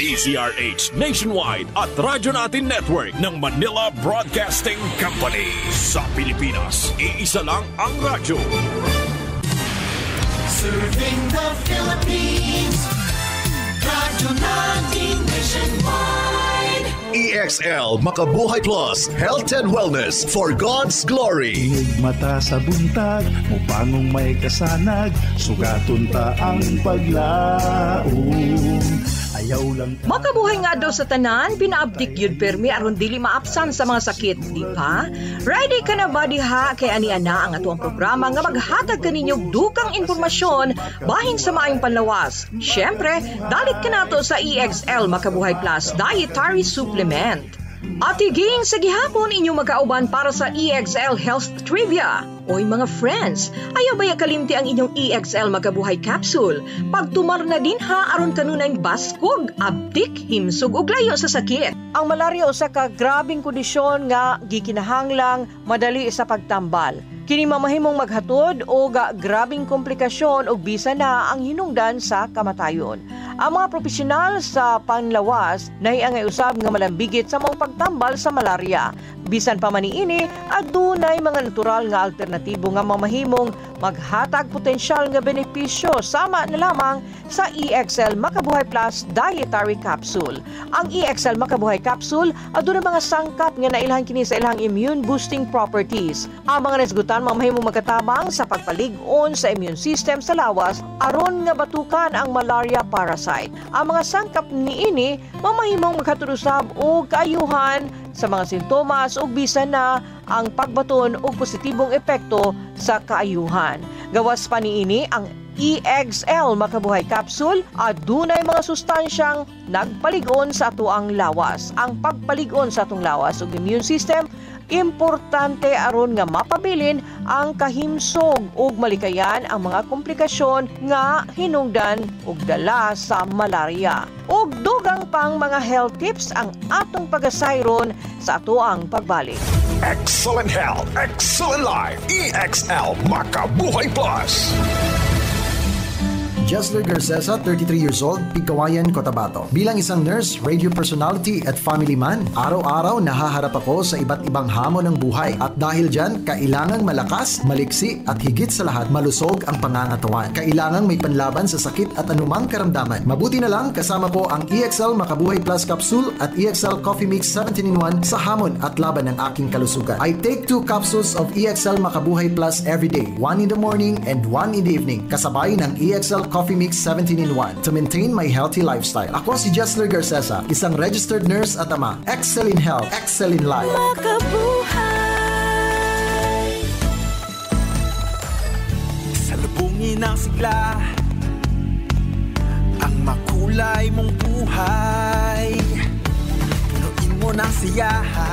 DZRH Nationwide at Radyo Natin Network ng Manila Broadcasting Company. Sa Pilipinas, iisa lang ang radyo. Serving the Philippines, Radyo Natin Nationwide. EXL Makabuhay Plus, Health and Wellness for God's Glory. Tinig mata sa buntag, mupangong may kasanag, sugatun ta ang paglaom. Ayaw lang ta. Makabuhay nga daw sa tanan, pinaabdik yun permi aron dili maapsan sa mga sakit, di ba? Ready ka na ba diha kay ani-ana ang atuang programa nga maghatag kaninyong dukang impormasyon bahin sa maayong panlawas. Syempre, dalit ka nato sa EXL Makabuhay Plus Dietary Supplement. At higing sa gihapon inyong magkauban para sa EXL Health Trivia. Oy mga friends, ayaw ba kalimti ang inyong EXL Makabuhay Capsule? Pagtumar na din ha aron kanunay baskog, abdik, himsog ug layo sa sakit. Ang malarya usa ka grabing kondisyon nga gikinahanglang madali sa pagtambal. Kini mamahimong maghatod o grabing komplikasyon o bisa na ang hinungdan sa kamatayon. Ang mga profesional sa panlawas nahiangay usab nga malambigit sa mga pagtambal sa malarya. Bisan pa man niini, adunay mga natural nga alternatibo nga mamahimong maghatag potensyal nga benepisyo sama na lamang sa EXL Makabuhay Plus Dietary Capsule. Ang EXL Makabuhay Capsule adunay mga sangkap nga nailhan kini sa ilang immune boosting properties. Ang mga nasgutan mamahimong magkatabang sa pagpalig-on sa immune system sa lawas aron nga batukan ang malaria parasite. Ang mga sangkap niini mamahimong maghatod-usab og kaayuhan sa mga sintomas ug bisan na ang pagbaton og positibong epekto sa kaayuhan. Gawas pa niini ang EXL Makabuhay Capsule adunay mga sustansyang nagpalig-on sa atuang lawas. Ang pagpalig-on sa atong lawas ug immune system importante aron nga mapabilin ang kahimsog ug malikayan ang mga komplikasyon nga hinungdan ug dala sa malaria. Ug dugang pang mga health tips ang atong pagasayron sa atuang pagbalik. Excellent health, excellent life. EXL Makabuhay Plus. Jesler Garcesa, 33 years old, Pigkawayan, Cotabato. Bilang isang nurse, radio personality at family man, araw-araw nahaharap ako sa iba't ibang hamon ng buhay. At dahil dyan, kailangang malakas, maliksi at higit sa lahat, malusog ang pangangatawan. Kailangang may panlaban sa sakit at anumang karamdaman. Mabuti na lang kasama ko ang EXL Makabuhay Plus Capsule at EXL Coffee Mix 17-in-1 sa hamon at laban ng aking kalusugan. I take 2 capsules of EXL Makabuhay Plus every day, 1 in the morning and 1 in the evening, kasabay ng EXL Coffee Mix 17-in-1 to maintain my healthy lifestyle. Ako si Jesler Garcesa, isang registered nurse at ama. Excel in health, excel in life. Makabuhay. Salubungin ang sigla, ang makulay mong buhay. Punuin mo ng siyaha,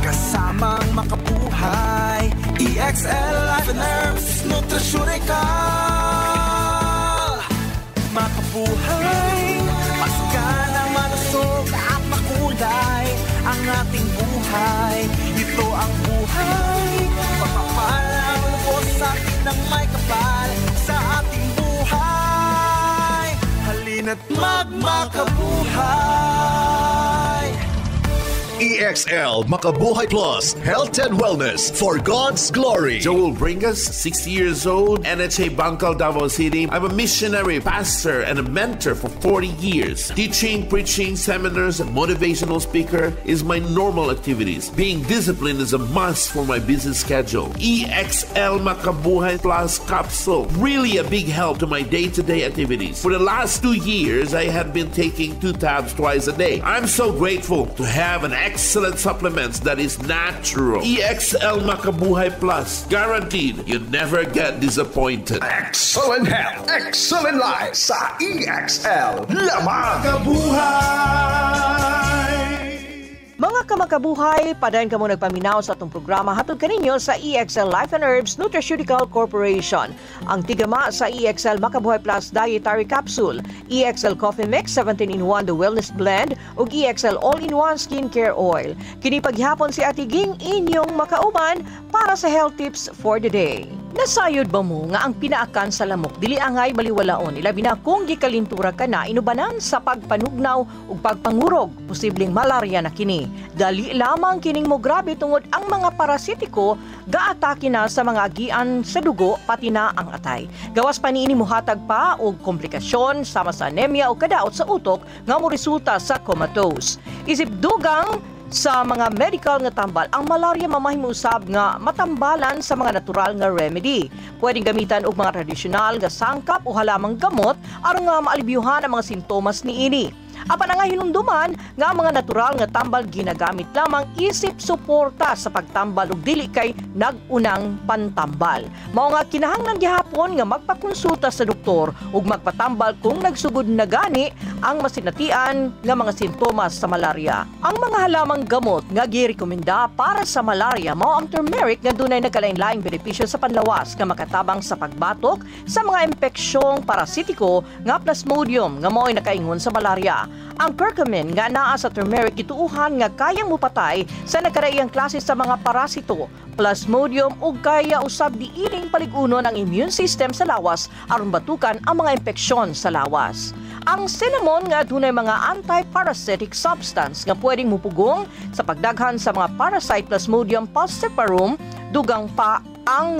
kasamang makabuhay. EXL Life and Herbs Nutraceutical. Makabuhay, masigana, malusog at makulay ang ating buhay. Ito ang buhay, pagpapalang lubos sa atin ng may kapal sa ating buhay. Halina't magmakabuhay. EXL Makabuhay Plus, Health and Wellness for God's Glory. Joel Bringas, 60 years old, NHA Bangkal, Davao City. I'm a missionary, pastor, and a mentor for 40 years. Teaching, preaching, seminars, and motivational speaker is my normal activities. Being disciplined is a must for my busy schedule. EXL Makabuhay Plus Capsule, really a big help to my day-to-day activities. For the last 2 years, I have been taking 2 tabs twice a day. I'm so grateful to have an excellent supplements that is natural. EXL Makabuhay Plus. Guaranteed, you never get disappointed. Excellent health, excellent life sa EXL lamang. Mga kamakabuhay, padayon ka mo nagpaminaw sa atong programa hatod kaninyo sa EXL Life and Herbs Nutraceutical Corporation. Ang tigama sa EXL Makabuhay Plus Dietary Capsule, EXL Coffee Mix 17-in-1 The Wellness Blend ug EXL All-in-1 Skincare Oil. Kini paghihapon si Ate Ging inyong makauban para sa health tips for the day. Nasayod ba mo nga ang pinaakan sa lamok dili angay baliwalaon ilabi na kung gikalintura ka na inubanan sa pagpanugnaw ug pagpangurog posibleng malaria na kini. Dali lamang kining mo grabe tungod ang mga parasitiko gaatake na sa mga agian sa dugo pati na ang atay. Gawas pa niini mohatag pa og komplikasyon sama sa anemia o kadaot sa utok nga mo resulta sa comatose. Isip dugang sa mga medical nga tambal, ang malaria mamahimusab nga matambalan sa mga natural nga remedy. Pwedeng gamitan og mga tradisyonal nga sangkap o halamang gamot aron nga maalibyuhan ang mga sintomas niini. Apan nga hinumduman nga mga natural nga tambal ginagamit lamang isip suporta sa pagtambal ug dili kay nagunang pantambal. Mao nga kinahanglan gihapon nga magpakonsulta sa doktor ug magpatambal kung nagsugod na gani ang masinatian nga mga sintomas sa malaria. Ang mga halamang gamot nga girekomenda para sa malaria mao ang turmeric nga dunay nagkalain-laing benepisyo sa panlawas nga makatabang sa pagbatok sa mga impeksyong parasitiko nga Plasmodium nga mao'y nakaingon sa malaria. Ang curcumin nga naa sa turmeric gituuhan nga kayang mupatay sa nagkaraiyang klase sa mga parasito, Plasmodium ug kaya usab diining paligunon ang immune system sa lawas aron batukan ang mga impeksyon sa lawas. Ang cinnamon nga dunay mga anti-parasitic substance nga pwedeng mupugong sa pagdaghan sa mga parasite Plasmodium falciparum, dugang pa ang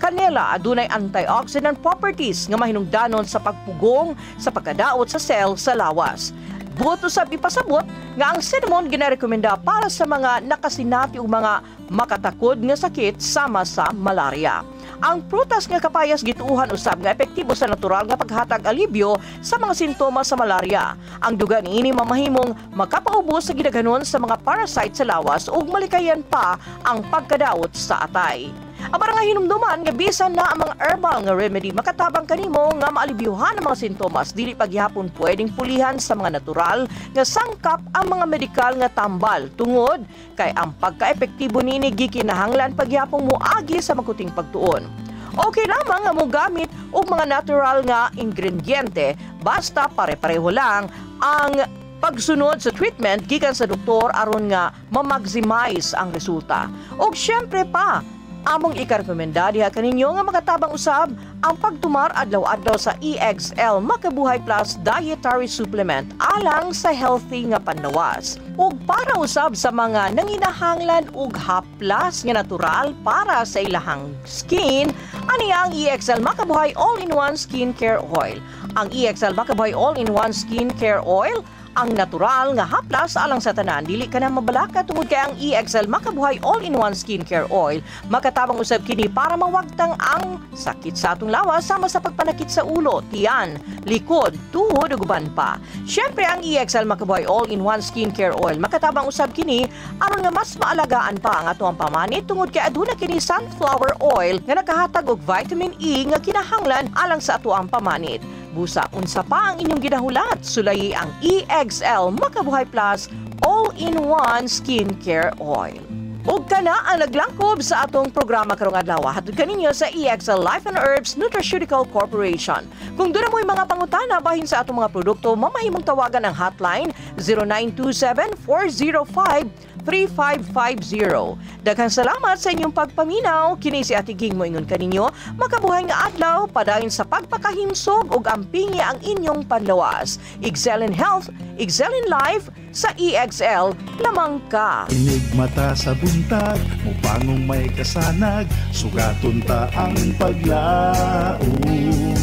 kanela adunay antioxidant properties nga mahinungdanon sa pagpugong sa pagkadaot sa cell sa lawas. Buot usab ipasabot nga ang cinnamon ginarekomenda para sa mga nakasinati o mga makatakod nga sakit sama sa malaria. Ang prutas nga kapayas gituuhan usab nga epektibo sa natural nga paghatag alibyo sa mga sintomas sa malaria. Ang duga niini mamahimong makapaubos sa gidaghanon sa mga parasite sa lawas ug malikayan pa ang pagkadaot sa atay. Amara nga hinumduman nga bisan na ang mga herbal nga remedy makatabang kanimo nga maalibyuhan ang mga sintomas dili paghihapon pwedeng pulihan sa mga natural nga sangkap ang mga medikal nga tambal tungod kay ang pagkaepektibo nini gikinahanglan paghihapon moagi sa makuting pagtuon. Okay lamang nga mo gamit og mga natural nga ingrediente basta pare-pareho lang ang pagsunod sa treatment gikan sa doktor aron nga ma-maximize ang resulta. Og syempre pa among ikarekomenda diha kaninyo nga makatabang usab ang pagtumar adlaw-adlaw sa EXL Makabuhay Plus Dietary Supplement alang sa healthy nga panlawas. Ug para usab sa mga nanginahanglan og haplas nga natural para sa ilahang skin, ani ang EXL Makabuhay All-in-One Skincare Oil. Ang EXL Makabuhay All-in-One Skincare Oil ang natural nga haplas alang sa tanan dili ka na mabalaka tungod kay ang EXL Makabuhay All-in-One Skincare Oil makatabang usab kini para mawagtang ang sakit sa atong lawas sama sa pagpanakit sa ulo, tiyan, likod, tuhod ug uban pa. Syempre ang EXL Makabuhay All-in-One Skincare Oil makatabang usab kini aron nga mas maalagaan pa ang atong pamanit tungod kay aduna kini sunflower oil nga nakahatag og vitamin E nga kinahanglan alang sa atoang pamanit. Busa unsa pa ang inyong ginahulat, sulayi ang EXL Makabuhay Plus All-in-One Skincare Oil. Ug kana ang naglangkob sa atong programa karong adlaw hatod kaninyo sa EXL Life and Herbs Nutraceutical Corporation. Kung dura mo'y mga pangutana bahin sa atong mga produkto, mamahimong tawagan ang hotline 0927-405-3550. Daghang salamat sa inyong pagpaminaw. Kini si Ate Ging mo ingon kaninyo, makabuhay nga adlaw padayon sa pagpakahinsog ug ampingi ang inyong panlawas. Excel in Health, Excel in Life, sa EXL lamang ka. Inig mata sa buntag, mupangong may kasanag, sugaton ta ang paglaom.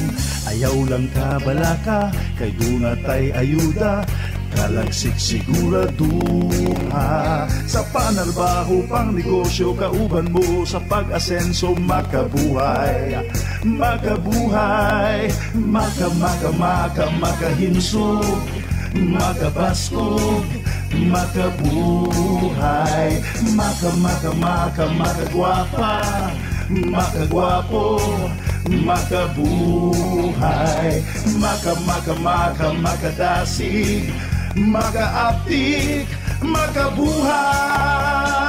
Ayaw lang ka balaka, kay dunatay ayuda, kalagsik siguraduha. Sa panarbaho pang negosyo, kauban mo sa pag-asenso, makabuhay. Makabuhay, makahinsog, makabaskog, makabuhay, makagwapa, makagwapo, makabuhay, makadasig, makaaptik, makabuhay.